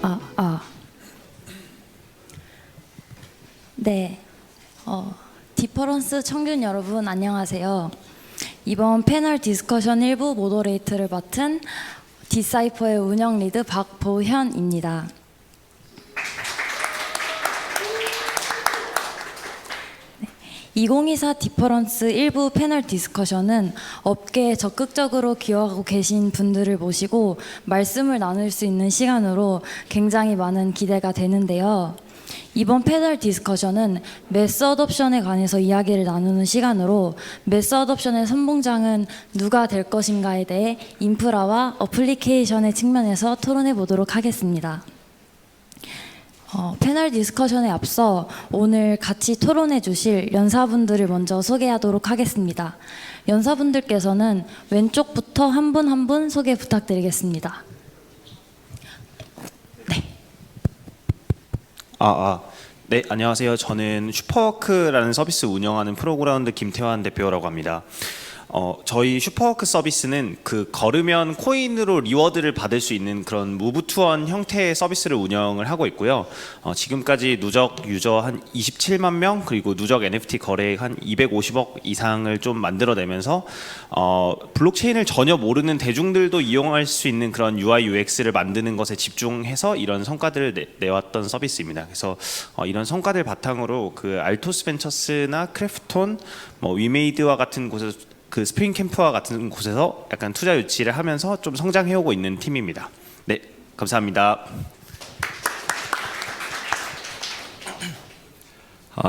아, 아. 네. 디퍼런스 청균 여러분 안녕하세요. 이번 패널 디스커션 일부 모더레이터를 맡은 디사이퍼의 운영 리드 박보현입니다. 네. 2024 디퍼런스 일부 패널 디스커션은 업계에 적극적으로 기여하고 계신 분들을 모시고 말씀을 나눌 수 있는 시간으로 굉장히 많은 기대가 되는데요. 이번 패널 디스커션은 매스 어덥션에 관해서 이야기를 나누는 시간으로 매스 어덥션의 선봉장은 누가 될 것인가에 대해 인프라와 어플리케이션의 측면에서 토론해 보도록 하겠습니다. 패널 디스커션에 앞서 오늘 같이 토론해 주실 연사분들을 먼저 소개하도록 하겠습니다. 연사분들께서는 왼쪽부터 한 분 한 분 소개 부탁드리겠습니다. 네, 안녕하세요. 저는 슈퍼워크라는 서비스 운영하는 프로그라운드 김태환 대표라고 합니다. 저희 슈퍼워크 서비스는 그 걸으면 코인으로 리워드를 받을 수 있는 그런 무브 투원 형태의 서비스를 운영을 하고 있고요. 지금까지 누적 유저 한 27만 명 그리고 누적 NFT 거래액 한 250억 이상을 좀 만들어내면서 블록체인을 전혀 모르는 대중들도 이용할 수 있는 그런 UI UX를 만드는 것에 집중해서 이런 성과들을 내왔던 서비스입니다. 그래서 이런 성과들 바탕으로 그 알토스 벤처스나 크래프톤, 위메이드와 같은 곳에서 그 스프링 캠프와 같은 곳에서 약간 투자 유치를 하면서 좀 성장해오고 있는 팀입니다. 네, 감사합니다.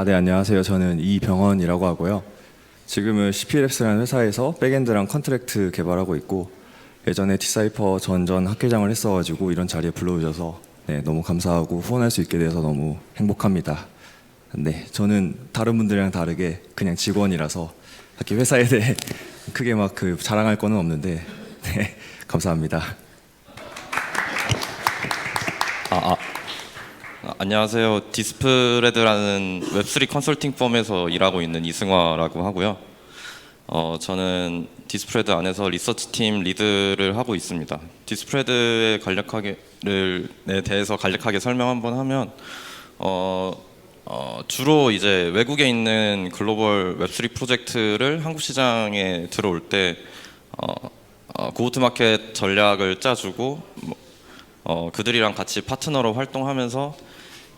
네, 안녕하세요. 저는 이병헌이라고 하고요. 지금은 CPLabs라는 회사에서 백엔드랑 컨트랙트 개발하고 있고 예전에 디사이퍼 전전 학회장을 했어가지고 이런 자리에 불러주셔서 너무 감사하고 후원할 수 있게 돼서 너무 행복합니다. 네, 저는 다른 분들이랑 다르게 그냥 직원이라서 딱히 회사에 대해 크게 막 자랑할 거는 없는데 네, 감사합니다. 안녕하세요. 디스프레드라는 웹3 컨설팅 펌에서 일하고 있는 이승화라고 하고요. 저는 디스프레드 안에서 리서치 팀 리드를 하고 있습니다. 디스프레드에 대해서 간략하게 설명 한번 하면 주로 이제 외국에 있는 글로벌 웹3 프로젝트를 한국 시장에 들어올 때 고우트마켓 전략을 짜주고 그들이랑 같이 파트너로 활동하면서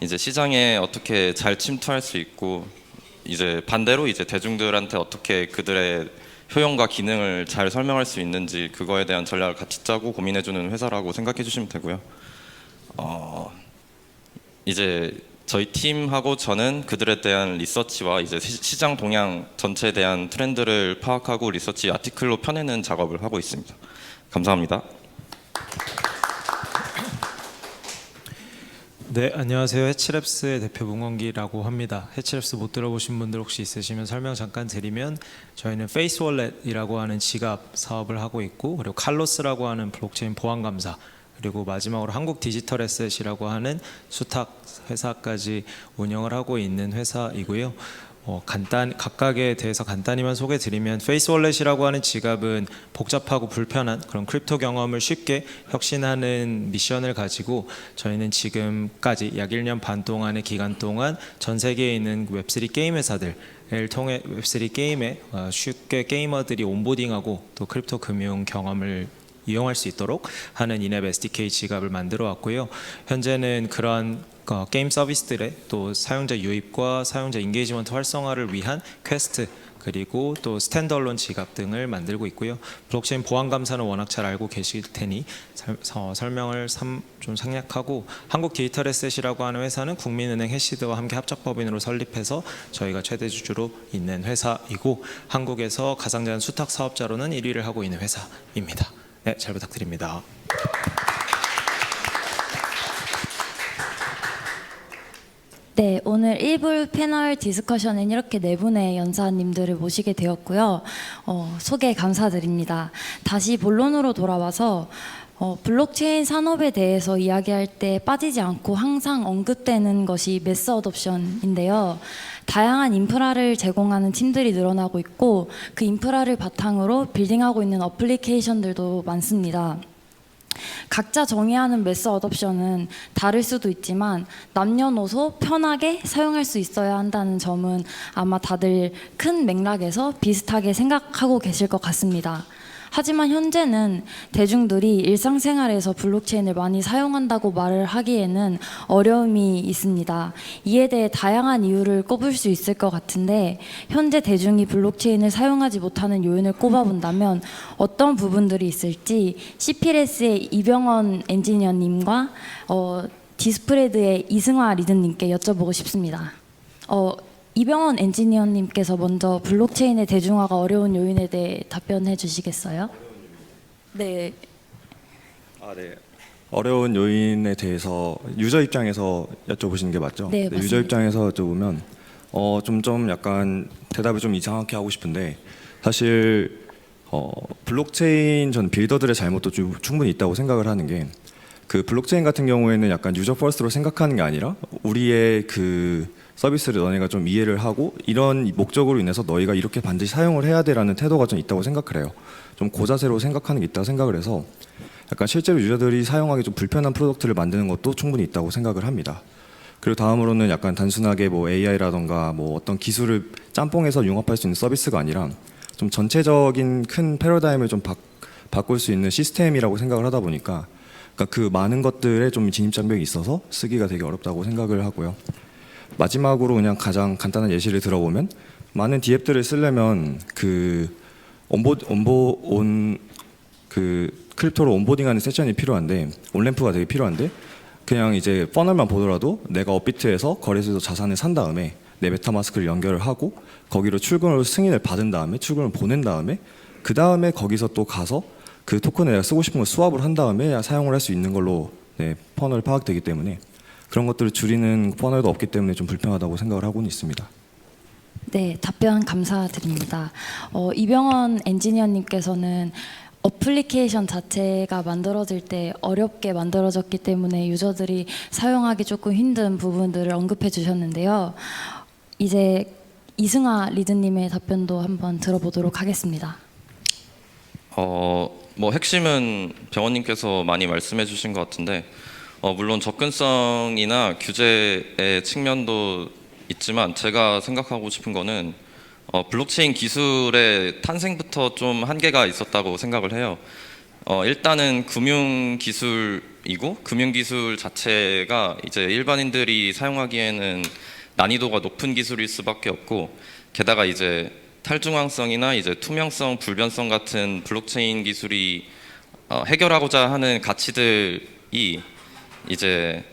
이제 시장에 어떻게 잘 침투할 수 있고 이제 반대로 이제 대중들한테 어떻게 그들의 효용과 기능을 잘 설명할 수 있는지 그거에 대한 전략을 같이 짜고 고민해주는 회사라고 생각해 주시면 되고요. 이제 저희 팀하고 저는 그들에 대한 리서치와 이제 시장 동향 전체에 대한 트렌드를 파악하고 리서치 아티클로 펴내는 작업을 하고 있습니다. 감사합니다. 네, 안녕하세요. 해치랩스의 대표 문건기라고 합니다. 해치랩스 못 들어보신 분들 혹시 있으시면 설명 잠깐 드리면 저희는 페이스월렛이라고 하는 지갑 사업을 하고 있고 그리고 칼로스라고 하는 블록체인 보안 감사 그리고 마지막으로 한국 디지털 에셋이라고 하는 수탁 회사까지 운영을 하고 있는 회사이고요. 각각에 대해서 간단히만 소개드리면 페이스월렛이라고 하는 지갑은 복잡하고 불편한 그런 크립토 경험을 쉽게 혁신하는 미션을 가지고 저희는 지금까지 약 1년 반 동안의 기간 동안 전 세계에 있는 웹3 게임 회사들을 통해 웹3 게임에 쉽게 게이머들이 온보딩하고 또 크립토 금융 경험을 이용할 수 있도록 하는 인앱 SDK 지갑을 만들어 왔고요. 현재는 그런 게임 서비스들의 또 사용자 유입과 사용자 인게이지먼트 활성화를 위한 퀘스트 그리고 또 스탠드얼론 지갑 등을 만들고 있고요. 블록체인 보안 감사는 워낙 잘 알고 계실 테니 설명을 좀 생략하고 한국 디지털 에셋이라고 하는 회사는 국민은행 해시드와 함께 합작법인으로 설립해서 저희가 최대 주주로 있는 회사이고 한국에서 가상자산 수탁 사업자로는 1위를 하고 있는 회사입니다. 네, 잘 부탁드립니다. 네, 오늘 1부 패널 디스커션은 이렇게 네 분의 연사님들을 모시게 되었고요. 소개 감사드립니다. 다시 본론으로 돌아와서 블록체인 산업에 대해서 이야기할 때 빠지지 않고 항상 언급되는 것이 매스 어덥션인데요. 다양한 인프라를 제공하는 팀들이 늘어나고 있고 그 인프라를 바탕으로 빌딩하고 있는 어플리케이션들도 많습니다. 각자 정의하는 매스 어덥션은 다를 수도 있지만 남녀노소 편하게 사용할 수 있어야 한다는 점은 아마 다들 큰 맥락에서 비슷하게 생각하고 계실 것 같습니다. 하지만 현재는 대중들이 일상생활에서 블록체인을 많이 사용한다고 말을 하기에는 어려움이 있습니다. 이에 대해 다양한 이유를 꼽을 수 있을 것 같은데 현재 대중이 블록체인을 사용하지 못하는 요인을 꼽아본다면 어떤 부분들이 있을지 CPLS의 이병헌 엔지니어님과 디스프레드의 이승화 리드님께 여쭤보고 싶습니다. 이병헌 엔지니어님께서 먼저 블록체인의 대중화가 어려운 요인에 대해 답변해 주시겠어요? 네. 네. 어려운 요인에 대해서 유저 입장에서 여쭤보시는 게 맞죠? 네, 유저 맞습니다. 입장에서 여쭤보면 좀 약간 대답을 좀 이상하게 하고 싶은데 사실 블록체인 전 빌더들의 잘못도 좀 충분히 있다고 생각을 하는 게 그 블록체인 같은 경우에는 약간 유저 퍼스트로 생각하는 게 아니라 우리의 그 서비스를 너네가 좀 이해를 하고 이런 목적으로 인해서 너희가 이렇게 반드시 사용을 해야 돼라는 태도가 좀 있다고 생각을 해요. 좀 고자세로 생각하는 게 있다고 생각을 해서 약간 실제로 유저들이 사용하기 좀 불편한 프로덕트를 만드는 것도 충분히 있다고 생각을 합니다. 그리고 다음으로는 약간 단순하게 뭐 AI라던가 뭐 어떤 기술을 짬뽕해서 융합할 수 있는 서비스가 아니라 좀 전체적인 큰 패러다임을 좀 바꿀 수 있는 시스템이라고 생각을 하다 보니까 그러니까 그 많은 것들에 좀 진입장벽이 있어서 쓰기가 되게 어렵다고 생각을 하고요. 마지막으로 그냥 가장 간단한 예시를 들어보면 많은 디앱들을 쓰려면 그 크립토로 온보딩하는 세션이 필요한데 온램프가 되게 필요한데 그냥 이제 퍼널만 보더라도 내가 업비트에서 거래소에서 자산을 산 다음에 내 메타마스크를 연결을 하고 거기로 출금으로 승인을 받은 다음에 출금을 보낸 다음에 그 다음에 거기서 또 가서 그 토큰을 내가 쓰고 싶은 걸 스왑을 한 다음에 사용을 할 수 있는 걸로 퍼널 파악되기 때문에 그런 것들을 줄이는 퍼널도 없기 때문에 좀 불편하다고 생각을 하고는 있습니다. 네, 답변 감사드립니다. 이병헌 엔지니어님께서는 어플리케이션 자체가 만들어질 때 어렵게 만들어졌기 때문에 유저들이 사용하기 조금 힘든 부분들을 언급해 주셨는데요. 이제 이승화 리드님의 답변도 한번 들어보도록 하겠습니다. 뭐 핵심은 병원님께서 많이 말씀해 주신 것 같은데 물론 접근성이나 규제의 측면도 있지만 제가 생각하고 싶은 거는 블록체인 기술의 탄생부터 좀 한계가 있었다고 생각을 해요. 일단은 금융 기술이고 금융 기술 자체가 이제 일반인들이 사용하기에는 난이도가 높은 기술일 수밖에 없고 게다가 이제 탈중앙성이나 이제 투명성, 불변성 같은 블록체인 기술이 해결하고자 하는 가치들이 이제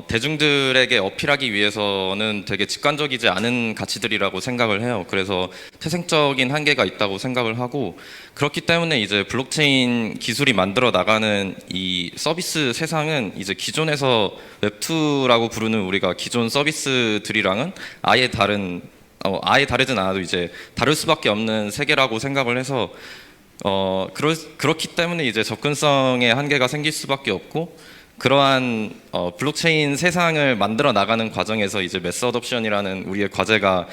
대중들에게 어필하기 위해서는 되게 직관적이지 않은 가치들이라고 생각을 해요. 그래서 태생적인 한계가 있다고 생각을 하고 그렇기 때문에 이제 블록체인 기술이 만들어 나가는 이 서비스 세상은 이제 기존에서 웹2라고 부르는 우리가 기존 서비스들이랑은 아예 다르진 않아도 이제 다를 수밖에 없는 세계라고 생각을 해서 그렇기 때문에 이제 접근성에 한계가 생길 수밖에 없고 그러한 블록체인 세상을 만들어 나가는 과정에서 이제 매스 어덥션이라는 우리의 과제가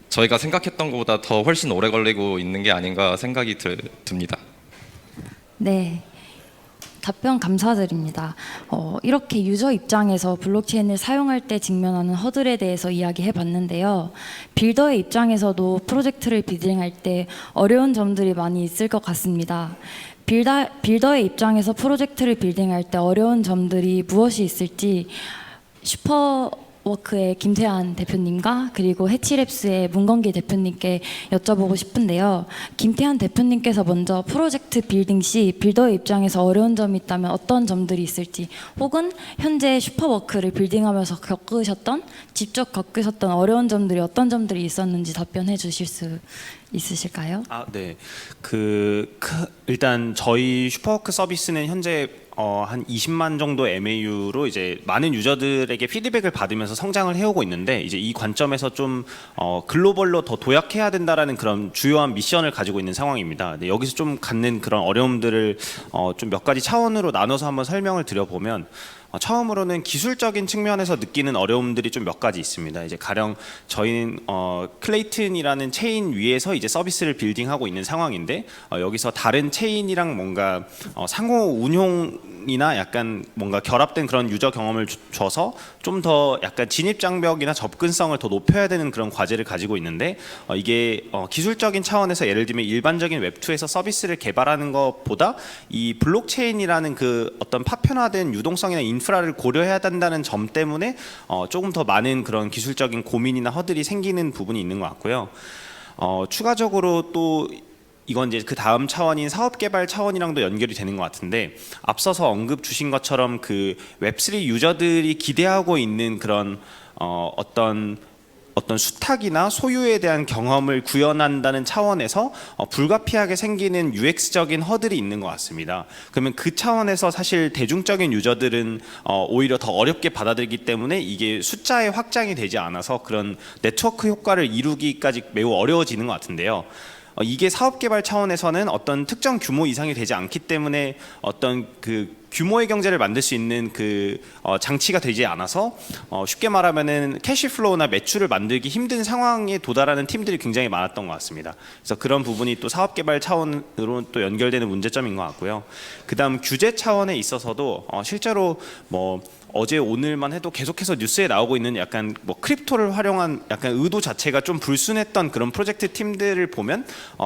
저희가 생각했던 것보다 더 훨씬 오래 걸리고 있는 게 아닌가 생각이 듭니다. 네. 답변 감사드립니다. 이렇게 유저 입장에서 블록체인을 사용할 때 직면하는 허들에 대해서 이야기해 봤는데요. 빌더의 입장에서도 프로젝트를 빌딩할 때 어려운 점들이 많이 있을 것 같습니다. 빌더의 입장에서 프로젝트를 빌딩할 때 어려운 점들이 무엇이 있을지 슈퍼워크의 김태환 대표님과 그리고 해치랩스의 문건기 대표님께 여쭤보고 싶은데요. 김태환 대표님께서 먼저 프로젝트 빌딩 시 빌더의 입장에서 어려운 점이 있다면 어떤 점들이 있을지 혹은 현재 슈퍼워크를 빌딩하면서 직접 겪으셨던 어려운 점들이 어떤 점들이 있었는지 답변해 주실 수 있으실까요? 네. 일단 저희 슈퍼워크 서비스는 현재 한 20만 정도 MAU로 이제 많은 유저들에게 피드백을 받으면서 성장을 해오고 있는데 이제 이 관점에서 좀 글로벌로 더 도약해야 된다라는 그런 주요한 미션을 가지고 있는 상황입니다. 네, 여기서 좀 갖는 그런 어려움들을 좀 몇 가지 차원으로 나눠서 한번 설명을 드려보면 처음으로는 기술적인 측면에서 느끼는 어려움들이 좀 몇 가지 있습니다. 이제 가령 저희는 클레이튼이라는 체인 위에서 이제 서비스를 빌딩하고 있는 상황인데 여기서 다른 체인이랑 뭔가 상호 운용이나 약간 뭔가 결합된 그런 유저 경험을 줘서 좀 더 약간 진입 장벽이나 접근성을 더 높여야 되는 그런 과제를 가지고 있는데 이게 기술적인 차원에서 예를 들면 일반적인 웹2에서 서비스를 개발하는 것보다 이 블록체인이라는 그 어떤 파편화된 유동성이나 인프라를 고려해야 된다는 점 때문에 조금 더 많은 그런 기술적인 고민이나 허들이 생기는 부분이 있는 것 같고요. 추가적으로 또 이건 이제 그 다음 차원인 사업 개발 차원이랑도 연결이 되는 것 같은데 앞서서 언급 주신 것처럼 그 웹3 유저들이 기대하고 있는 그런 어떤 수탁이나 소유에 대한 경험을 구현한다는 차원에서 불가피하게 생기는 UX적인 허들이 있는 것 같습니다. 그러면 그 차원에서 사실 대중적인 유저들은 오히려 더 어렵게 받아들이기 때문에 이게 숫자의 확장이 되지 않아서 그런 네트워크 효과를 이루기까지 매우 어려워지는 것 같은데요. 이게 사업 개발 차원에서는 어떤 특정 규모 이상이 되지 않기 때문에 어떤 그 규모의 경제를 만들 수 있는 그 장치가 되지 않아서 쉽게 말하면은 캐시플로우나 매출을 만들기 힘든 상황에 도달하는 팀들이 굉장히 많았던 것 같습니다. 그래서 그런 부분이 또 사업 개발 차원으로 또 연결되는 문제점인 것 같고요. 그다음 규제 차원에 있어서도 실제로 뭐 어제 오늘만 해도 계속해서 뉴스에 나오고 있는 약간 뭐 크립토를 활용한 약간 의도 자체가 좀 불순했던 그런 프로젝트 팀들을 보면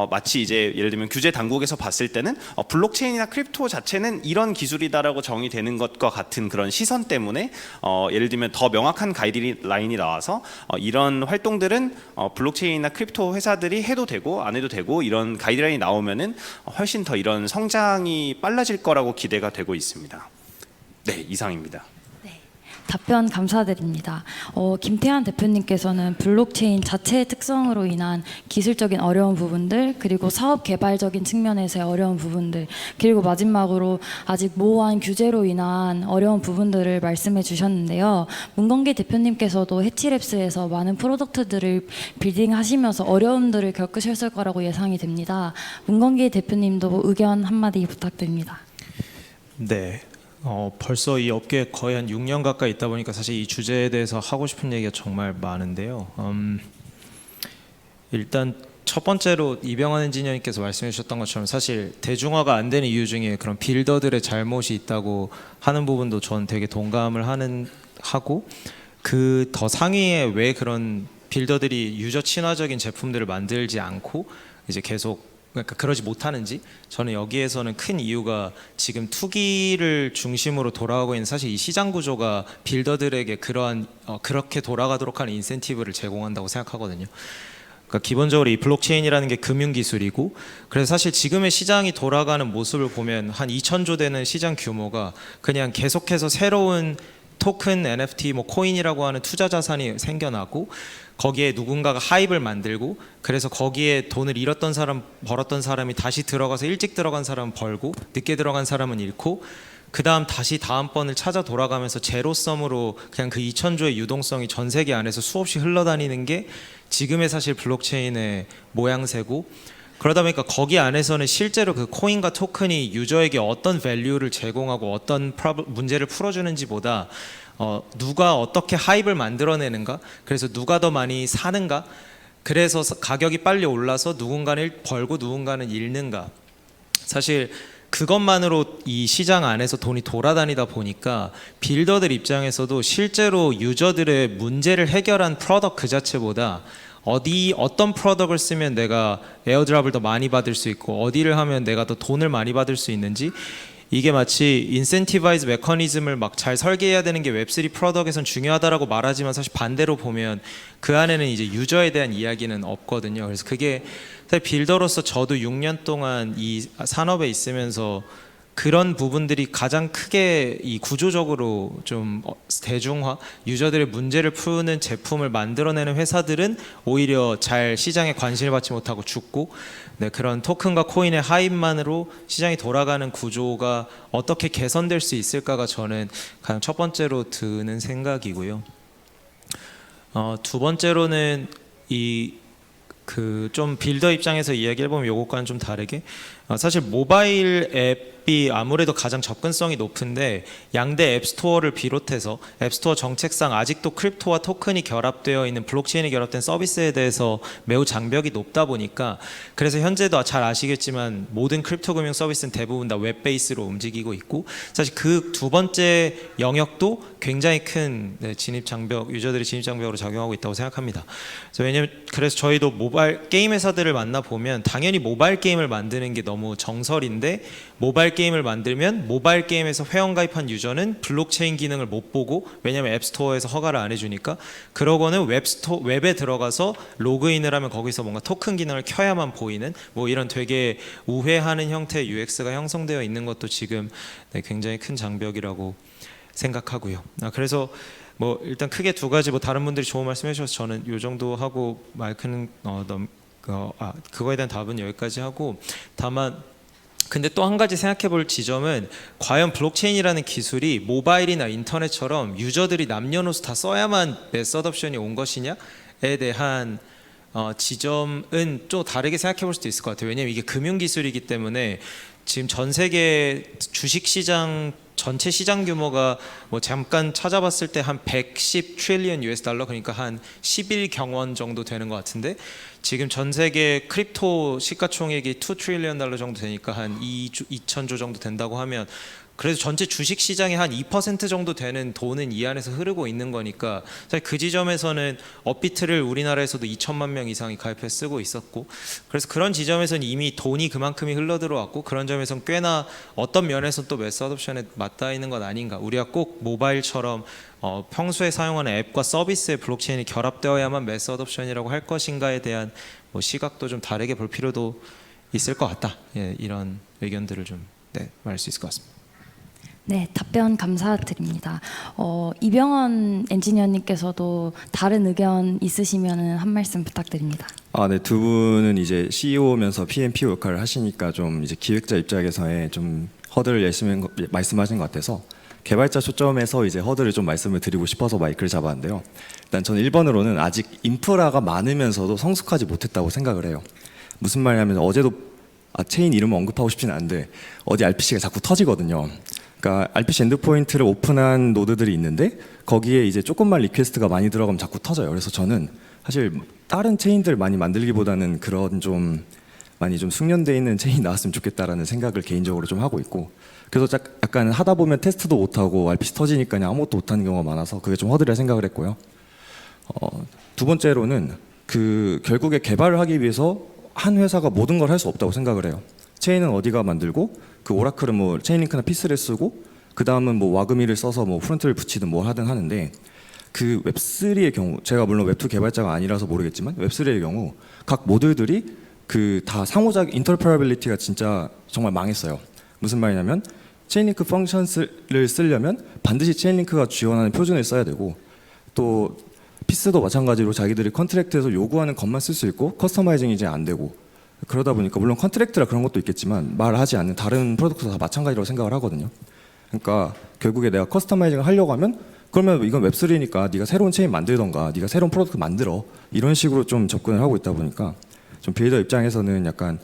마치 이제 예를 들면 규제 당국에서 봤을 때는 블록체인이나 크립토 자체는 이런 기술이다라고 정의되는 것과 같은 그런 시선 때문에 예를 들면 더 명확한 가이드라인이 나와서 이런 활동들은 블록체인이나 크립토 회사들이 해도 되고 안 해도 되고 이런 가이드라인이 나오면은 훨씬 더 이런 성장이 빨라질 거라고 기대가 되고 있습니다. 네, 이상입니다. 답변 감사드립니다. 김태환 대표님께서는 블록체인 자체의 특성으로 인한 기술적인 어려운 부분들, 그리고 사업 개발적인 측면에서의 어려운 부분들, 그리고 마지막으로 아직 모호한 규제로 인한 어려운 부분들을 말씀해 주셨는데요. 문건기 대표님께서도 해치랩스에서 많은 프로덕트들을 빌딩하시면서 어려움들을 겪으셨을 거라고 예상이 됩니다. 문건기 대표님도 의견 한마디 부탁드립니다. 네. 벌써 이 업계에 거의 한 6년 가까이 있다 보니까 사실 이 주제에 대해서 하고 싶은 얘기가 정말 많은데요. 일단 첫 번째로 이병헌 엔지니어님께서 말씀해 주셨던 것처럼 사실 대중화가 안 되는 이유 중에 그런 빌더들의 잘못이 있다고 하는 부분도 전 되게 동감을 하고 그 더 상위에 왜 그런 빌더들이 유저 친화적인 제품들을 만들지 않고 이제 계속 그러니까 그러지 못하는지 저는 여기에서는 큰 이유가 지금 투기를 중심으로 돌아가고 있는 사실 이 시장 구조가 빌더들에게 그러한 그렇게 돌아가도록 하는 인센티브를 제공한다고 생각하거든요. 그러니까 기본적으로 이 블록체인이라는 게 금융 기술이고 그래서 사실 지금의 시장이 돌아가는 모습을 보면 한 2,000조 되는 시장 규모가 그냥 계속해서 새로운 토큰, NFT, 뭐 코인이라고 하는 투자 자산이 생겨나고 거기에 누군가가 하입을 만들고 그래서 거기에 돈을 잃었던 사람, 벌었던 사람이 다시 들어가서 일찍 들어간 사람은 벌고 늦게 들어간 사람은 잃고 그 다음 다시 다음번을 찾아 돌아가면서 제로섬으로 그냥 그 2,000조의 유동성이 전 세계 안에서 수없이 흘러다니는 게 지금의 사실 블록체인의 모양새고 그러다 보니까 거기 안에서는 실제로 그 코인과 토큰이 유저에게 어떤 밸류를 제공하고 어떤 문제를 풀어주는지보다 누가 어떻게 하입을 만들어내는가 그래서 누가 더 많이 사는가 그래서 가격이 빨리 올라서 누군가는 벌고 누군가는 잃는가 사실 그것만으로 이 시장 안에서 돈이 돌아다니다 보니까 빌더들 입장에서도 실제로 유저들의 문제를 해결한 프로덕트 그 자체보다 어떤 프로덕트를 쓰면 내가 에어드랍을 더 많이 받을 수 있고 어디를 하면 내가 더 돈을 많이 받을 수 있는지 이게 마치 인센티바이즈 메커니즘을 막 잘 설계해야 되는 게 웹3 프로덕트에선 중요하다라고 말하지만 사실 반대로 보면 그 안에는 이제 유저에 대한 이야기는 없거든요. 그래서 그게 사실 빌더로서 저도 6년 동안 이 산업에 있으면서 그런 부분들이 가장 크게 이 구조적으로 좀 대중화, 유저들의 문제를 푸는 제품을 만들어내는 회사들은 오히려 잘 시장에 관심을 받지 못하고 죽고 네, 그런 토큰과 코인의 하입만으로 시장이 돌아가는 구조가 어떻게 개선될 수 있을까가 저는 가장 첫 번째로 드는 생각이고요. 두 번째로는 이 그 좀 빌더 입장에서 이야기해 보면 요것과는 좀 다르게 사실 모바일 앱이 아무래도 가장 접근성이 높은데 양대 앱스토어를 비롯해서 앱스토어 정책상 아직도 크립토와 토큰이 결합되어 있는 블록체인이 결합된 서비스에 대해서 매우 장벽이 높다 보니까 그래서 현재도 잘 아시겠지만 모든 크립토 금융 서비스는 대부분 다 웹 베이스로 움직이고 있고 사실 그 두 번째 영역도 굉장히 큰 진입 장벽, 유저들이 진입 장벽으로 작용하고 있다고 생각합니다. 그래서 저희도 모바일 게임 회사들을 만나 보면 당연히 모바일 게임을 만드는 게 너무 정설인데 모바일 게임을 만들면 모바일 게임에서 회원 가입한 유저는 블록체인 기능을 못 보고 왜냐면 앱스토어에서 허가를 안 해주니까 그러고는 웹에 들어가서 로그인을 하면 거기서 뭔가 토큰 기능을 켜야만 보이는 뭐 이런 되게 우회하는 형태의 UX가 형성되어 있는 것도 지금 굉장히 큰 장벽이라고 생각하고요. 그래서 뭐 일단 크게 두 가지 뭐 다른 분들이 좋은 말씀해 주셔서 저는 요 정도 하고 마이크는 그거에 대한 답은 여기까지 하고 다만 근데 또 한 가지 생각해 볼 지점은 과연 블록체인이라는 기술이 모바일이나 인터넷처럼 유저들이 남녀노소 다 써야만 메서드 옵션이 온 것이냐에 대한 지점은 좀 다르게 생각해 볼 수도 있을 것 같아요. 왜냐면 이게 금융 기술이기 때문에 지금 전 세계 주식 시장 전체 시장 규모가 뭐 잠깐 찾아봤을 때 한 110 트릴리언 US 달러 그러니까 한 11경원 정도 되는 것 같은데 지금 전 세계 크립토 시가총액이 2 트릴리언 달러 정도 되니까 한 2천조 정도 된다고 하면 그래서 전체 주식 시장의 한 2% 정도 되는 돈은 이 안에서 흐르고 있는 거니까 사실 그 지점에서는 업비트를 우리나라에서도 2천만 명 이상이 가입해 쓰고 있었고 그래서 그런 지점에서는 이미 돈이 그만큼이 흘러 들어왔고 그런 점에서는 꽤나 어떤 면에서 또 매스 어둠션에 맞닿아 있는 것 아닌가. 우리가 꼭 모바일처럼 평소에 사용하는 앱과 서비스의 블록체인이 결합되어야만 매스 어둠션이라고 할 것인가에 대한 뭐 시각도 좀 다르게 볼 필요도 있을 것 같다. 예, 이런 의견들을 좀 말할 수 있을 것 같습니다. 네, 답변 감사드립니다. 이병헌 엔지니어님께서도 다른 의견 있으시면 한 말씀 부탁드립니다. 네, 두 분은 이제 CEO면서 PMPO 역할을 하시니까 좀 이제 기획자 입장에서의 좀 허들을 말씀하신 것 같아서 개발자 초점에서 이제 허들을 좀 말씀을 드리고 싶어서 마이크를 잡았는데요. 일단 저는 1번으로는 아직 인프라가 많으면서도 성숙하지 못했다고 생각을 해요. 무슨 말이냐면 어제도 체인 이름을 언급하고 싶지는 않은데 어디 RPC가 자꾸 터지거든요. 그러니까 RPC 엔드포인트를 오픈한 노드들이 있는데 거기에 이제 조금만 리퀘스트가 많이 들어가면 자꾸 터져요. 그래서 저는 사실 다른 체인들 많이 만들기보다는 그런 좀 많이 좀 숙련되어 있는 체인이 나왔으면 좋겠다라는 생각을 개인적으로 좀 하고 있고 그래서 약간 하다 보면 테스트도 못하고 RPC 터지니까 그냥 아무것도 못하는 경우가 많아서 그게 좀 허들이라 생각을 했고요. 두 번째로는 결국에 개발을 하기 위해서 한 회사가 모든 걸 할 수 없다고 생각을 해요. 체인은 어디가 만들고 그 오라클은 뭐 체인링크나 피스를 쓰고 그 다음은 뭐 와그미를 써서 뭐 프론트를 붙이든 뭘 하든 하는데 그 웹3의 경우 제가 물론 웹2 개발자가 아니라서 모르겠지만 웹3의 경우 각 모듈들이 다 상호작 인터퍼러빌리티가 진짜 정말 망했어요. 무슨 말이냐면 체인링크 펑션을 쓰려면 반드시 체인링크가 지원하는 표준을 써야 되고 또 피스도 마찬가지로 자기들이 컨트랙트에서 요구하는 것만 쓸 수 있고 커스터마이징이 이제 안 되고 그러다 보니까 물론 컨트랙트라 그런 것도 있겠지만 말하지 않는 다른 프로덕트도 다 마찬가지라고 생각을 하거든요. 그러니까 결국에 내가 커스터마이징을 하려고 하면 그러면 이건 웹3니까 네가 새로운 체인 만들던가 네가 새로운 프로덕트 만들어 이런 식으로 좀 접근을 하고 있다 보니까 좀 빌더 입장에서는 약간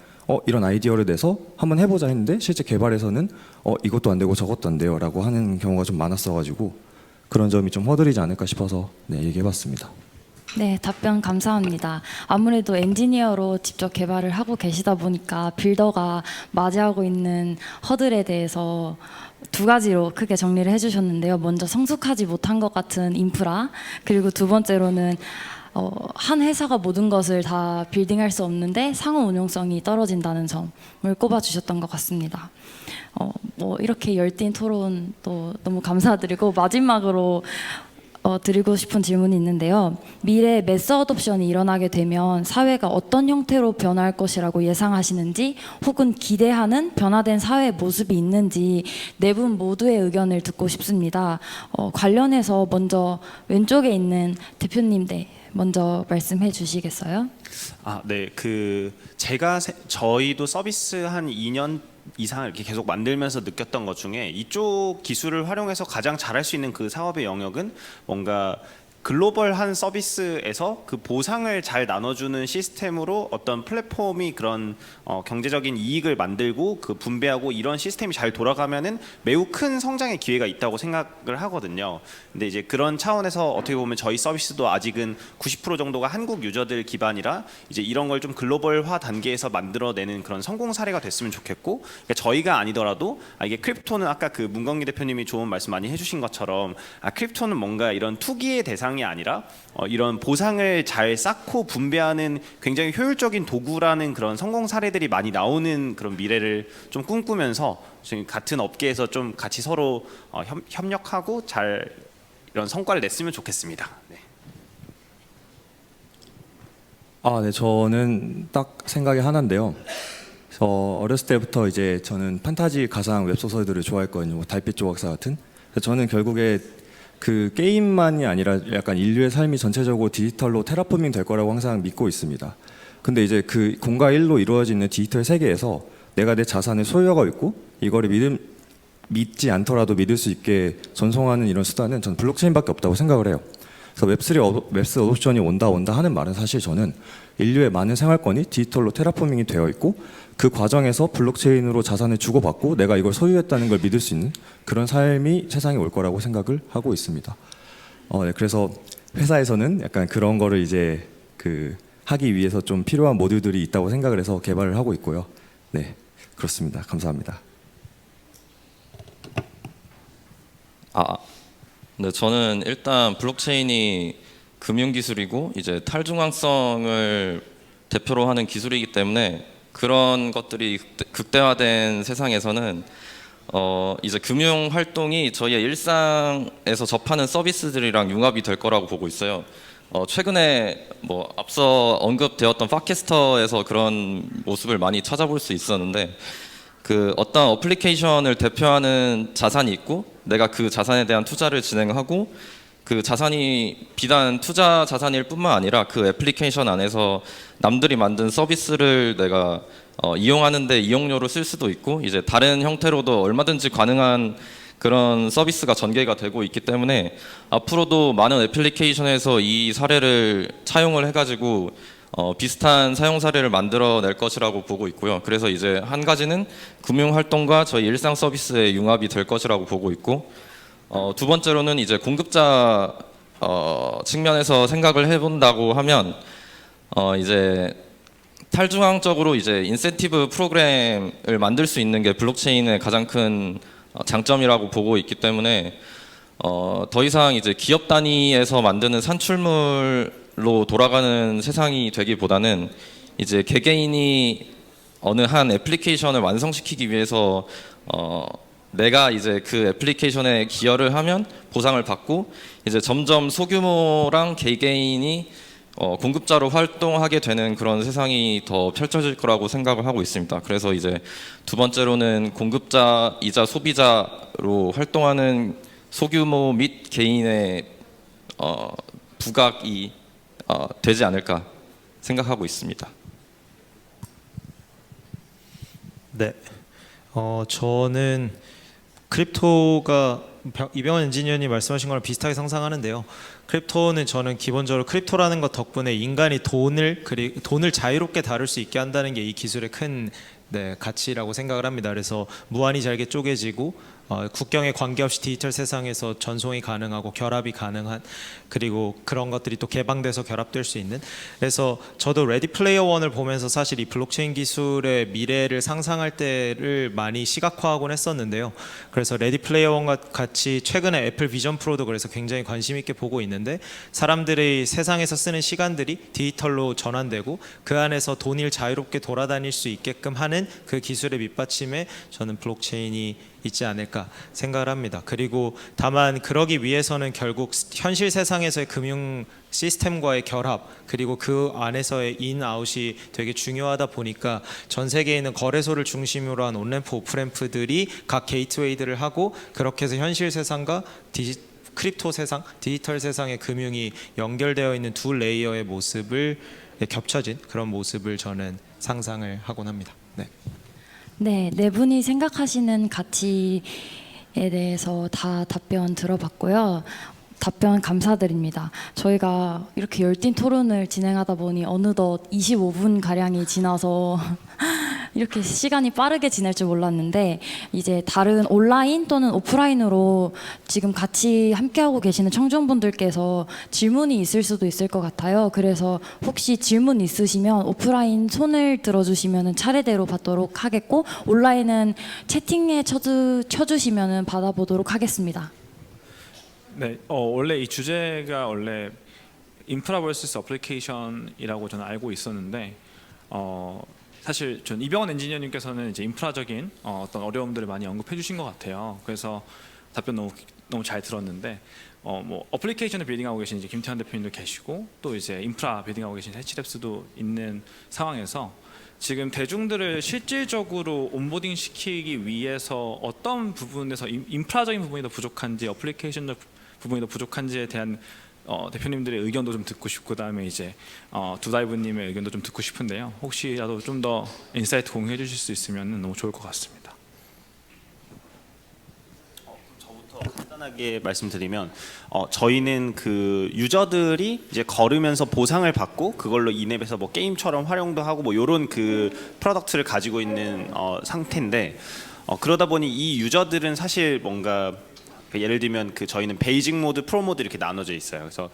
이런 아이디어를 내서 한번 해보자 했는데 실제 개발에서는 이것도 안 되고 저것도 안 돼요 라고 하는 경우가 좀 많았어가지고 그런 점이 좀 허들이지 않을까 싶어서 얘기해봤습니다. 네, 답변 감사합니다. 아무래도 엔지니어로 직접 개발을 하고 계시다 보니까 빌더가 맞이하고 있는 허들에 대해서 두 가지로 크게 정리를 해주셨는데요. 먼저 성숙하지 못한 것 같은 인프라, 그리고 두 번째로는 한 회사가 모든 것을 다 빌딩할 수 없는데 상호 운용성이 떨어진다는 점을 꼽아주셨던 것 같습니다. 뭐 이렇게 열띤 토론 또 너무 감사드리고 마지막으로 드리고 싶은 질문이 있는데요. 미래 매스 어둠션이 일어나게 되면 사회가 어떤 형태로 변화할 것이라고 예상하시는지 혹은 기대하는 변화된 사회 모습이 있는지 네 분 모두의 의견을 듣고 싶습니다. 관련해서 먼저 왼쪽에 있는 대표님 먼저 말씀해 주시겠어요? 네. 저희도 서비스 한 2년 이상을 이렇게 계속 만들면서 느꼈던 것 중에 이쪽 기술을 활용해서 가장 잘할 수 있는 그 사업의 영역은 뭔가 글로벌한 서비스에서 그 보상을 잘 나눠주는 시스템으로 어떤 플랫폼이 그런 경제적인 이익을 만들고 그 분배하고 이런 시스템이 잘 돌아가면은 매우 큰 성장의 기회가 있다고 생각을 하거든요. 근데 이제 그런 차원에서 어떻게 보면 저희 서비스도 아직은 90% 정도가 한국 유저들 기반이라 이제 이런 걸 좀 글로벌화 단계에서 만들어내는 그런 성공 사례가 됐으면 좋겠고, 그러니까 저희가 아니더라도 이게 크립토는 아까 그 문건기 대표님이 좋은 말씀 많이 해주신 것처럼 크립토는 뭔가 이런 투기의 대상이 아니라 이런 보상을 잘 쌓고 분배하는 굉장히 효율적인 도구라는 그런 성공 사례들이 많이 나오는 그런 미래를 좀 꿈꾸면서 지금 같은 업계에서 좀 같이 서로 협력하고 잘 이런 성과를 냈으면 좋겠습니다. 네. 네, 저는 딱 생각이 하나인데요. 저 어렸을 때부터 이제 저는 판타지 가상 웹소설들을 좋아했거든요. 뭐 달빛 조각사 같은. 그래서 저는 결국에 그 게임만이 아니라 약간 인류의 삶이 전체적으로 디지털로 테라포밍 될 거라고 항상 믿고 있습니다. 근데 이제 그 공과 일로 이루어지는 디지털 세계에서 내가 내 자산을 소유하고 있고 이거를 믿지 않더라도 믿을 수 있게 전송하는 이런 수단은 전 블록체인밖에 없다고 생각을 해요. 그래서 웹3 어도പ്션이 온다 하는 말은 사실 저는 인류의 많은 생활권이 디지털로 테라포밍이 되어 있고 그 과정에서 블록체인으로 자산을 주고받고 내가 이걸 소유했다는 걸 믿을 수 있는 그런 삶이 세상에 올 거라고 생각을 하고 있습니다. 네, 그래서 회사에서는 약간 그런 거를 이제 하기 위해서 좀 필요한 모듈들이 있다고 생각을 해서 개발을 하고 있고요. 네, 그렇습니다. 감사합니다. 네, 저는 일단 블록체인이 금융기술이고 이제 탈중앙성을 대표로 하는 기술이기 때문에 그런 것들이 극대화된 세상에서는 이제 금융 활동이 저희의 일상에서 접하는 서비스들이랑 융합이 될 거라고 보고 있어요. 최근에 뭐 앞서 언급되었던 팟캐스터에서 그런 모습을 많이 찾아볼 수 있었는데 그 어떤 어플리케이션을 대표하는 자산이 있고 내가 그 자산에 대한 투자를 진행하고 그 자산이 비단 투자 자산일 뿐만 아니라 그 애플리케이션 안에서 남들이 만든 서비스를 내가 이용하는데 이용료로 쓸 수도 있고 이제 다른 형태로도 얼마든지 가능한 그런 서비스가 전개가 되고 있기 때문에 앞으로도 많은 애플리케이션에서 이 사례를 차용을 해가지고 비슷한 사용 사례를 만들어낼 것이라고 보고 있고요. 그래서 이제 한 가지는 금융 활동과 저희 일상 서비스의 융합이 될 것이라고 보고 있고, 두 번째로는 이제 공급자 측면에서 생각을 해본다고 하면 이제 탈중앙적으로 이제 인센티브 프로그램을 만들 수 있는 게 블록체인의 가장 큰 장점이라고 보고 있기 때문에 더 이상 이제 기업 단위에서 만드는 산출물로 돌아가는 세상이 되기보다는 이제 개개인이 어느 한 애플리케이션을 완성시키기 위해서 내가 이제 그 애플리케이션에 기여를 하면 보상을 받고 이제 점점 소규모랑 개개인이 공급자로 활동하게 되는 그런 세상이 더 펼쳐질 거라고 생각을 하고 있습니다. 그래서 이제 두 번째로는 공급자이자 소비자로 활동하는 소규모 및 개인의 부각이 되지 않을까 생각하고 있습니다. 네, 저는 크립토가 이병헌 엔지니어님 말씀하신 거랑 비슷하게 상상하는데요. 크립토는 저는 기본적으로 크립토라는 것 덕분에 인간이 돈을 자유롭게 다룰 수 있게 한다는 게 이 기술의 큰 가치라고 생각을 합니다. 그래서 무한히 잘게 쪼개지고 국경에 관계없이 디지털 세상에서 전송이 가능하고 결합이 가능한, 그리고 그런 것들이 또 개방돼서 결합될 수 있는. 그래서 저도 레디 플레이어 원을 보면서 사실 이 블록체인 기술의 미래를 상상할 때를 많이 시각화하곤 했었는데요. 그래서 레디 플레이어 원과 같이 최근에 애플 비전 프로도 그래서 굉장히 관심 있게 보고 있는데, 사람들의 세상에서 쓰는 시간들이 디지털로 전환되고 그 안에서 돈이 자유롭게 돌아다닐 수 있게끔 하는 그 기술의 밑받침에 저는 블록체인이 있지 않을까 생각을 합니다. 그리고 다만 그러기 위해서는 결국 현실 세상에서의 금융 시스템과의 결합, 그리고 그 안에서의 인아웃이 되게 중요하다 보니까 전 세계에 있는 거래소를 중심으로 한 온램프 오프램프들이 각 게이트웨이들을 하고, 그렇게 해서 현실 세상과 크립토 세상, 디지털 세상의 금융이 연결되어 있는 두 레이어의 모습을 겹쳐진 그런 모습을 저는 상상을 하곤 합니다. 네, 네 분이 생각하시는 가치에 대해서 다 답변 들어봤고요. 답변 감사드립니다. 저희가 이렇게 열띤 토론을 진행하다 보니 어느덧 25분 가량이 지나서 이렇게 시간이 빠르게 지날 줄 몰랐는데 이제 다른 온라인 또는 오프라인으로 지금 같이 함께하고 계시는 청중분들께서 질문이 있을 수도 있을 것 같아요. 그래서 혹시 질문 있으시면 오프라인 손을 들어주시면 차례대로 받도록 하겠고 온라인은 채팅에 쳐주시면 받아보도록 하겠습니다. 네, 원래 이 주제가 원래 인프라 vs 어플리케이션이라고 저는 알고 있었는데 사실 전 이병헌 엔지니어님께서는 이제 인프라적인 어떤 어려움들을 많이 언급해 주신 것 같아요. 그래서 답변 너무 잘 들었는데 뭐 어플리케이션을 빌딩하고 계신 이제 김태환 대표님도 계시고 또 이제 인프라 빌딩하고 계신 해치랩스도 있는 상황에서 지금 대중들을 실질적으로 온보딩 시키기 위해서 어떤 부분에서 인프라적인 부분이 더 부족한지 어플리케이션적 부분이 더 부족한지에 대한 대표님들의 의견도 좀 듣고 싶고 그다음에 이제 두다이브님의 의견도 좀 듣고 싶은데요. 혹시라도 좀 더 인사이트 공유해 주실 수 있으면 너무 좋을 것 같습니다. 저부터 간단하게 말씀드리면 저희는 그 유저들이 이제 걸으면서 보상을 받고 그걸로 인앱에서 뭐 게임처럼 활용도 하고 뭐 이런 그 프로덕트를 가지고 있는 상태인데 그러다 보니 이 유저들은 사실 뭔가 예를 들면 그 저희는 베이직 모드, 프로 모드 이렇게 나눠져 있어요. 그래서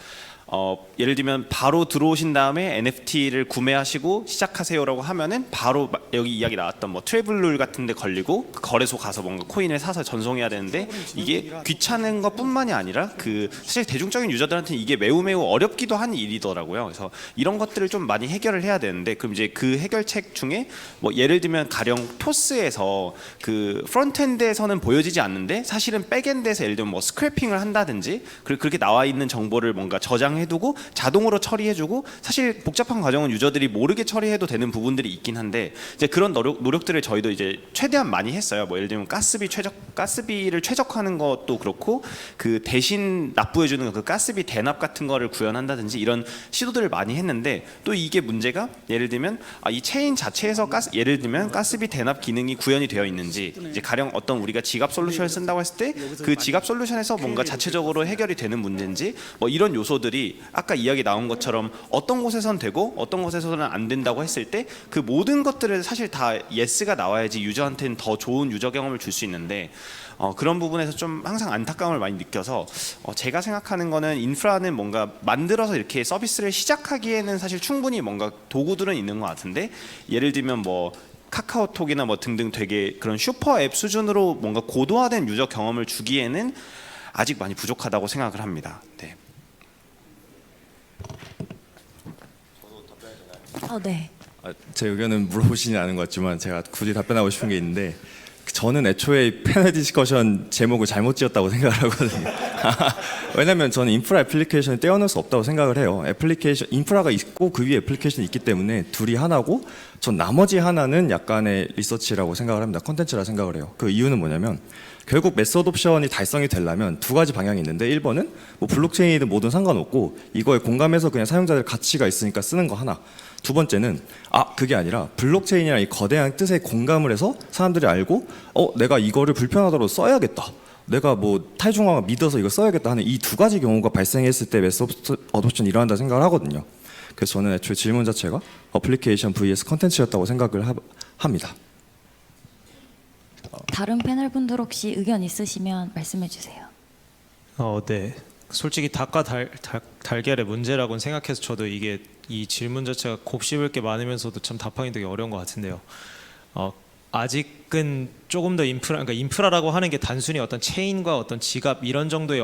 예를 들면 바로 들어오신 다음에 NFT를 구매하시고 시작하세요라고 하면은 바로 여기 이야기 나왔던 뭐 트래블룰 같은데 걸리고 그 거래소 가서 뭔가 코인을 사서 전송해야 되는데 이게 귀찮은 것뿐만이 아니라 그 사실 대중적인 유저들한테는 이게 매우 어렵기도 한 일이더라고요. 그래서 이런 것들을 좀 많이 해결을 해야 되는데 그럼 이제 그 해결책 중에 뭐 예를 들면 가령 토스에서 그 프론트엔드에서는 보여지지 않는데 사실은 백엔드에서 예를 들면 뭐 스크래핑을 한다든지 그렇게 나와 있는 정보를 뭔가 저장해두고 자동으로 처리해주고 사실 복잡한 과정은 유저들이 모르게 처리해도 되는 부분들이 있긴 한데 이제 그런 노력들을 저희도 이제 최대한 많이 했어요. 뭐 예를 들면 가스비를 최적화하는 것도 그렇고 그 대신 납부해주는 그 가스비 대납 같은 거를 구현한다든지 이런 시도들을 많이 했는데 또 이게 문제가 예를 들면 이 체인 자체에서 예를 들면 가스비 대납 기능이 구현이 되어 있는지 이제 가령 어떤 우리가 지갑 솔루션을 쓴다고 했을 때 그 지갑 솔루션에서 뭔가 자체적으로 해결이 되는 문제인지 뭐 이런 요소들이 아까 이야기 나온 것처럼 어떤 곳에선 되고 어떤 곳에서는 안 된다고 했을 때 그 모든 것들을 사실 다 예스가 나와야지 유저한테는 더 좋은 유저 경험을 줄 수 있는데 그런 부분에서 좀 항상 안타까움을 많이 느껴서 제가 생각하는 거는 인프라는 뭔가 만들어서 이렇게 서비스를 시작하기에는 사실 충분히 뭔가 도구들은 있는 것 같은데 예를 들면 뭐 카카오톡이나 뭐 등등 되게 그런 슈퍼 앱 수준으로 뭔가 고도화된 유저 경험을 주기에는 아직 많이 부족하다고 생각을 합니다. 네. 네. 제 의견은 물어보시지 않은 것 같지만 제가 굳이 답변하고 싶은 게 있는데 저는 애초에 패널 디스커션 제목을 잘못 지었다고 생각을 하거든요. 왜냐면 저는 인프라 애플리케이션을 떼어낼 수 없다고 생각을 해요. 애플리케이션 인프라가 있고 그 위에 애플리케이션이 있기 때문에 둘이 하나고 전 나머지 하나는 약간의 리서치라고 생각을 합니다. 컨텐츠라 생각을 해요. 그 이유는 뭐냐면 결국 매스어드 옵션이 달성이 되려면 두 가지 방향이 있는데 1번은 뭐 블록체인이든 뭐든 상관없고 이거에 공감해서 그냥 사용자들 가치가 있으니까 쓰는 거 하나. 두 번째는 그게 아니라 블록체인이랑 이 거대한 뜻에 공감을 해서 사람들이 알고 내가 이거를 불편하더라도 써야겠다. 내가 뭐 탈중앙을 믿어서 이거 써야겠다 하는 이 두 가지 경우가 발생했을 때 매스 어도പ്션이 일어난다 생각을 하거든요. 그래서 저는 애초에 질문 자체가 어플리케이션 vs 컨텐츠였다고 생각을 합니다. 다른 패널 분들 혹시 의견 있으시면 말씀해 주세요. 네. 솔직히 닭과 달걀의 문제라고는 생각해서 저도 이게 이 질문 자체가 곱씹을 게 많으면서도 참 답하기 되게 어려운 것 같은데요. 아직은 조금 더 그러니까 인프라라고 하는 게 단순히 어떤 체인과 어떤 지갑 이런 정도의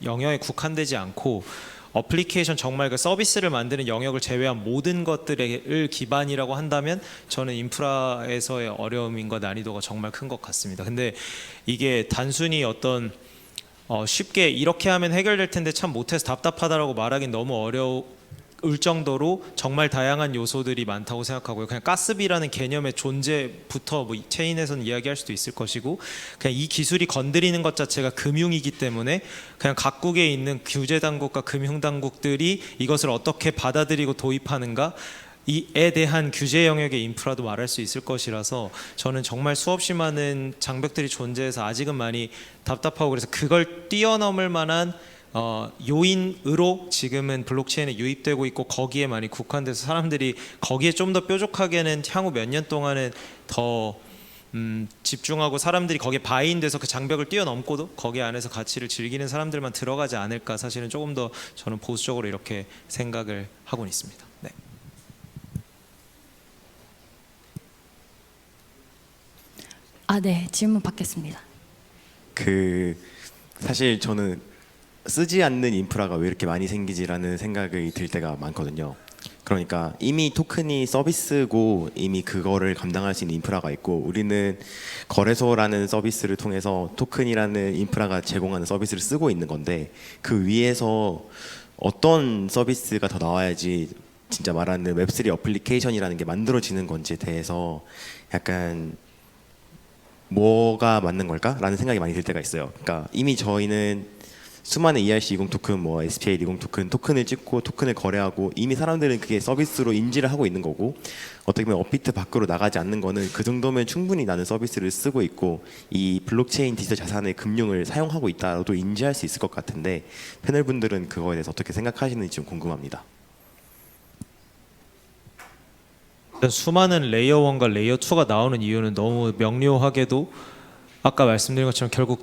영역에 국한되지 않고 어플리케이션 정말 그 서비스를 만드는 영역을 제외한 모든 것들을 기반이라고 한다면 저는 인프라에서의 어려움과 난이도가 정말 큰 것 같습니다. 근데 이게 단순히 어떤 쉽게 이렇게 하면 해결될 텐데 참 못해서 답답하다라고 말하긴 너무 어려울 정도로 정말 다양한 요소들이 많다고 생각하고요. 그냥 가스비라는 개념의 존재부터 뭐 체인에서는 이야기할 수도 있을 것이고 그냥 이 기술이 건드리는 것 자체가 금융이기 때문에 그냥 각국에 있는 규제 당국과 금융 당국들이 이것을 어떻게 받아들이고 도입하는가 이에 대한 규제 영역의 인프라도 말할 수 있을 것이라서 저는 정말 수없이 많은 장벽들이 존재해서 아직은 많이 답답하고 그래서 그걸 뛰어넘을 만한 요인으로 지금은 블록체인에 유입되고 있고 거기에 많이 국한돼서 사람들이 거기에 좀 더 뾰족하게는 향후 몇 년 동안은 더 집중하고 사람들이 거기에 바이인돼서 그 장벽을 뛰어넘고도 거기 안에서 가치를 즐기는 사람들만 들어가지 않을까 사실은 조금 더 저는 보수적으로 이렇게 생각을 하고 있습니다. 네. 네, 질문 받겠습니다. 사실 저는 쓰지 않는 인프라가 왜 이렇게 많이 생기지라는 생각이 들 때가 많거든요. 그러니까 이미 토큰이 서비스고 이미 그거를 감당할 수 있는 인프라가 있고 우리는 거래소라는 서비스를 통해서 토큰이라는 인프라가 제공하는 서비스를 쓰고 있는 건데 그 위에서 어떤 서비스가 더 나와야지 진짜 말하는 웹3 어플리케이션이라는 게 만들어지는 건지에 대해서 약간 뭐가 맞는 걸까라는 생각이 많이 들 때가 있어요. 그러니까 이미 저희는 수많은 ERC20 토큰, 뭐 SPA20 토큰을 찍고 토큰을 거래하고 이미 사람들은 그게 서비스로 인지를 하고 있는 거고 어떻게 보면 업비트 밖으로 나가지 않는 거는 그 정도면 충분히 나는 서비스를 쓰고 있고 이 블록체인 디지털 자산의 금융을 사용하고 있다고도 인지할 수 있을 것 같은데 패널분들은 그거에 대해서 어떻게 생각하시는지 좀 궁금합니다. 수많은 레이어 1과 레이어 2가 나오는 이유는 너무 명료하게도 아까 말씀드린 것처럼 결국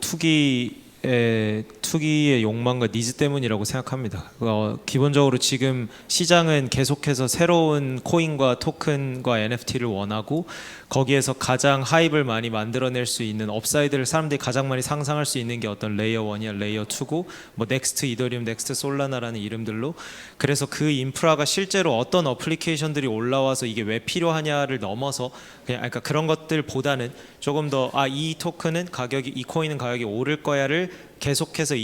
투기의 욕망과 니즈 때문이라고 생각합니다. 기본적으로 지금 시장은 계속해서 새로운 코인과 토큰과 NFT를 원하고 거기에서 가장 하입을 많이 만들어낼 수 있는 업사이드를 사람들이 가장 많이 상상할 수 있는 게 어떤 레이어 1이야 레이어 2고 뭐 넥스트 이더리움, 넥스트 솔라나라는 이름들로 그래서 그 인프라가 실제로 어떤 어플리케이션들이 올라와서 이게 왜 필요하냐를 넘어서 그냥 그러니까 그런 것들보다는 조금 더 이 토큰은 가격이 이 코인은 가격이 오를 거야를 계속해서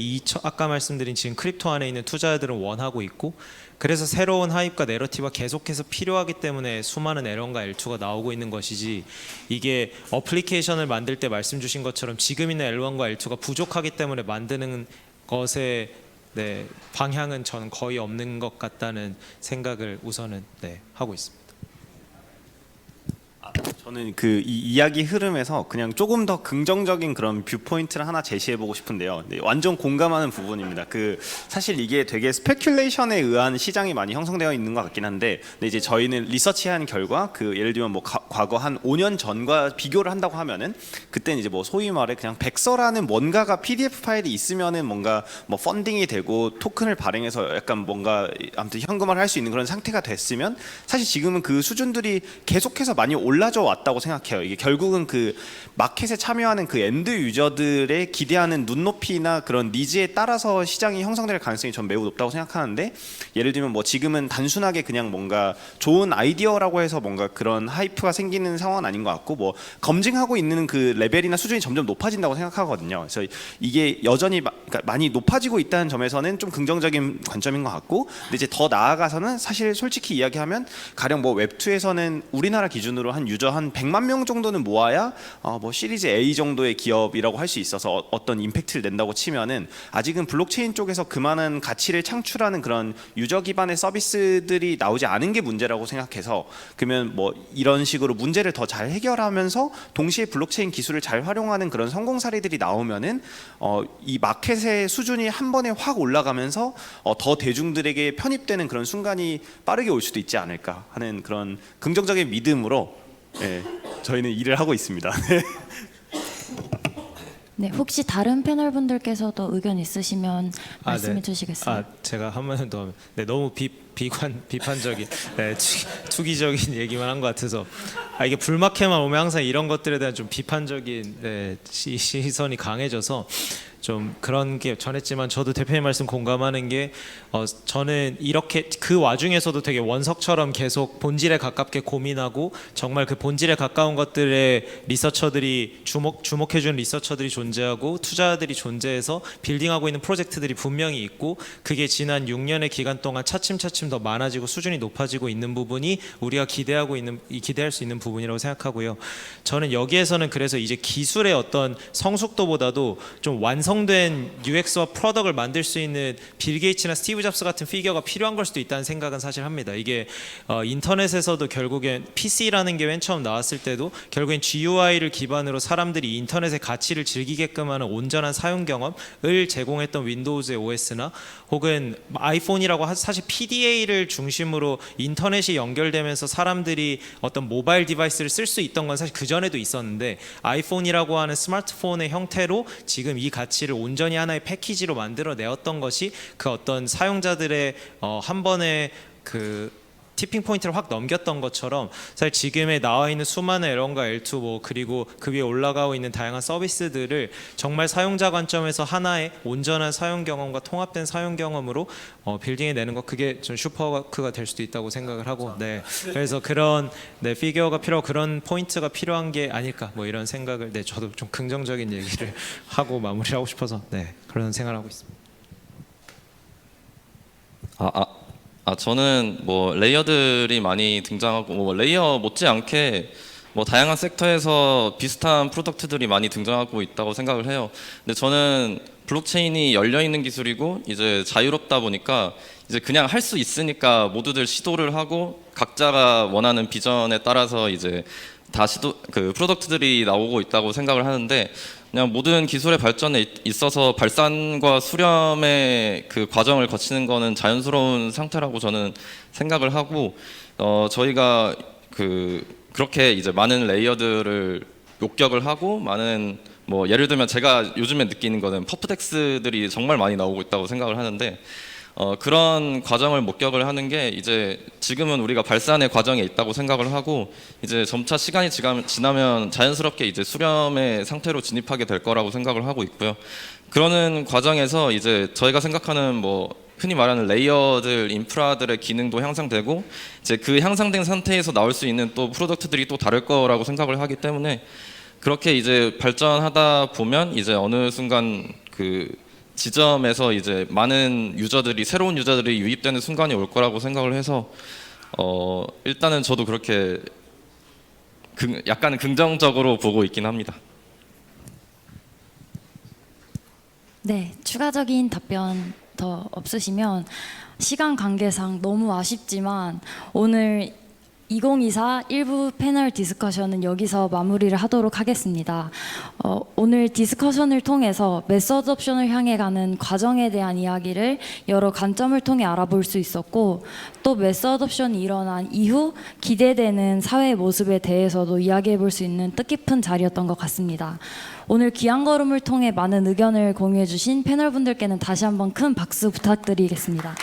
아까 말씀드린 지금 크립토 안에 있는 투자자들은 원하고 있고 그래서 새로운 하입과 내러티브가 계속해서 필요하기 때문에 수많은 L1과 L2가 나오고 있는 것이지 이게 어플리케이션을 만들 때 말씀 주신 것처럼 지금 있는 L1과 L2가 부족하기 때문에 만드는 것의 방향은 저는 거의 없는 것 같다는 생각을 우선은 하고 있습니다. 저는 그 이 이야기 흐름에서 그냥 조금 더 긍정적인 그런 뷰포인트를 하나 제시해보고 싶은데요. 네, 완전 공감하는 부분입니다. 사실 이게 되게 스페큘레이션에 의한 시장이 많이 형성되어 있는 것 같긴 한데, 근데 이제 저희는 리서치한 결과 예를 들면 뭐 과거 한 5년 전과 비교를 한다고 하면은 그때는 이제 뭐 소위 말해 그냥 백서라는 뭔가가 PDF 파일이 있으면은 뭔가 뭐 펀딩이 되고 토큰을 발행해서 약간 뭔가 아무튼 현금화를 할 수 있는 그런 상태가 됐으면 사실 지금은 그 수준들이 계속해서 많이 올라져 왔다고 생각해요. 이게 결국은 그 마켓에 참여하는 그 엔드 유저들의 기대하는 눈높이나 그런 니즈에 따라서 시장이 형성될 가능성이 전 매우 높다고 생각하는데, 예를 들면 뭐 지금은 단순하게 그냥 뭔가 좋은 아이디어라고 해서 뭔가 그런 하이프가 생기는 상황은 아닌 것 같고, 뭐 검증하고 있는 그 레벨이나 수준이 점점 높아진다고 생각하거든요. 그래서 이게 여전히 그러니까 많이 높아지고 있다는 점에서는 좀 긍정적인 관점인 것 같고, 근데 이제 더 나아가서는 사실 솔직히 이야기하면 가령 뭐 웹2에서는 우리나라 기준으로 한 유저 한 100만 명 정도는 모아야 뭐 시리즈 A 정도의 기업이라고 할 수 있어서 어떤 임팩트를 낸다고 치면은 아직은 블록체인 쪽에서 그만한 가치를 창출하는 그런 유저 기반의 서비스들이 나오지 않은 게 문제라고 생각해서, 그러면 뭐 이런 식으로 문제를 더 잘 해결하면서 동시에 블록체인 기술을 잘 활용하는 그런 성공 사례들이 나오면은 이 마켓의 수준이 한 번에 확 올라가면서 더 대중들에게 편입되는 그런 순간이 빠르게 올 수도 있지 않을까 하는 그런 긍정적인 믿음으로 저희는 일을 하고 있습니다. 네, 혹시 다른 패널분들께서도 의견 있으시면 말씀해 네. 주시겠어요? 제가 한마디 더 하면 너무 비판적인 투기적인 얘기만 한 것 같아서 이게 불마켓만 오면 항상 이런 것들에 대한 좀 비판적인 시선이 강해져서 좀 그런 게 전했지만 저도 대표님 말씀 공감하는 게 저는 이렇게 그 와중에서도 되게 원석처럼 계속 본질에 가깝게 고민하고 정말 그 본질에 가까운 것들에 리서처들이 주목해주는 리서처들이 존재하고 투자자들이 존재해서 빌딩하고 있는 프로젝트들이 분명히 있고 그게 지난 6년의 기간 동안 차츰차츰 더 많아지고 수준이 높아지고 있는 부분이 우리가 기대할 수 있는 부분이라고 생각하고요. 저는 여기에서는 그래서 이제 기술의 어떤 성숙도보다도 좀 완성 완성된 UX와 프로덕트를 만들 수 있는 빌 게이츠나 스티브 잡스 같은 피겨가 필요한 걸 수도 있다는 생각은 사실 합니다. 이게 인터넷에서도 결국엔 PC라는 게 맨 처음 나왔을 때도 결국엔 GUI를 기반으로 사람들이 인터넷의 가치를 즐기게끔 하는 온전한 사용 경험을 제공했던 윈도우즈의 OS나 혹은 아이폰이라고 사실 PDA를 중심으로 인터넷이 연결되면서 사람들이 어떤 모바일 디바이스를 쓸 수 있던 건 사실 그 전에도 있었는데 아이폰이라고 하는 스마트폰의 형태로 지금 이 가치를 온전히 하나의 패키지로 만들어내었던 것이 그 어떤 사용자들의 한 번에 그 티핑 포인트를 확 넘겼던 것처럼 사실 지금에 나와 있는 수많은 L1과 L2 뭐 그리고 그 위에 올라가고 있는 다양한 서비스들을 정말 사용자 관점에서 하나의 온전한 사용 경험과 통합된 사용 경험으로 빌딩해 내는 것, 그게 좀 슈퍼워크가 될 수도 있다고 생각을 하고, 네, 그래서 그런 피규어가 필요하고 그런 포인트가 필요한 게 아닐까 뭐 이런 생각을, 네, 저도 좀 긍정적인 얘기를 하고 마무리하고 싶어서 그런 생각을 하고 있습니다. 저는 뭐 레이어들이 많이 등장하고 뭐 레이어 못지않게 뭐 다양한 섹터에서 비슷한 프로덕트들이 많이 등장하고 있다고 생각을 해요. 근데 저는 블록체인이 열려 있는 기술이고 이제 자유롭다 보니까 이제 그냥 할 수 있으니까 모두들 시도를 하고 각자가 원하는 비전에 따라서 이제 다 그 프로덕트들이 나오고 있다고 생각을 하는데, 그냥 모든 기술의 발전에 있어서 발산과 수렴의 그 과정을 거치는 거는 자연스러운 상태라고 저는 생각을 하고, 저희가 그렇게 이제 많은 레이어들을 욕격을 하고 많은 뭐 예를 들면 제가 요즘에 느끼는 거는 퍼프텍스들이 정말 많이 나오고 있다고 생각을 하는데, 그런 과정을 목격을 하는 게 이제 지금은 우리가 발산의 과정에 있다고 생각을 하고 이제 점차 시간이 지나면 자연스럽게 이제 수렴의 상태로 진입하게 될 거라고 생각을 하고 있고요. 그러는 과정에서 이제 저희가 생각하는 뭐 흔히 말하는 레이어들, 인프라들의 기능도 향상되고 이제 그 향상된 상태에서 나올 수 있는 또 프로덕트들이 또 다를 거라고 생각을 하기 때문에, 그렇게 이제 발전하다 보면 이제 어느 순간 그 지점에서 이제 많은 유저들이, 새로운 유저들이 유입되는 순간이 올 거라고 생각을 해서 일단은 저도 그렇게 약간 긍정적으로 보고 있긴 합니다. 네, 추가적인 답변 더 없으시면 시간 관계상 너무 아쉽지만 오늘 2024 1부 패널 디스커션은 여기서 마무리를 하도록 하겠습니다. 오늘 디스커션을 통해서 메소드 옵션을 향해 가는 과정에 대한 이야기를 여러 관점을 통해 알아볼 수 있었고, 또 메소드 옵션이 일어난 이후 기대되는 사회의 모습에 대해서도 이야기해 볼 수 있는 뜻깊은 자리였던 것 같습니다. 오늘 귀한 걸음을 통해 많은 의견을 공유해 주신 패널분들께는 다시 한번 큰 박수 부탁드리겠습니다.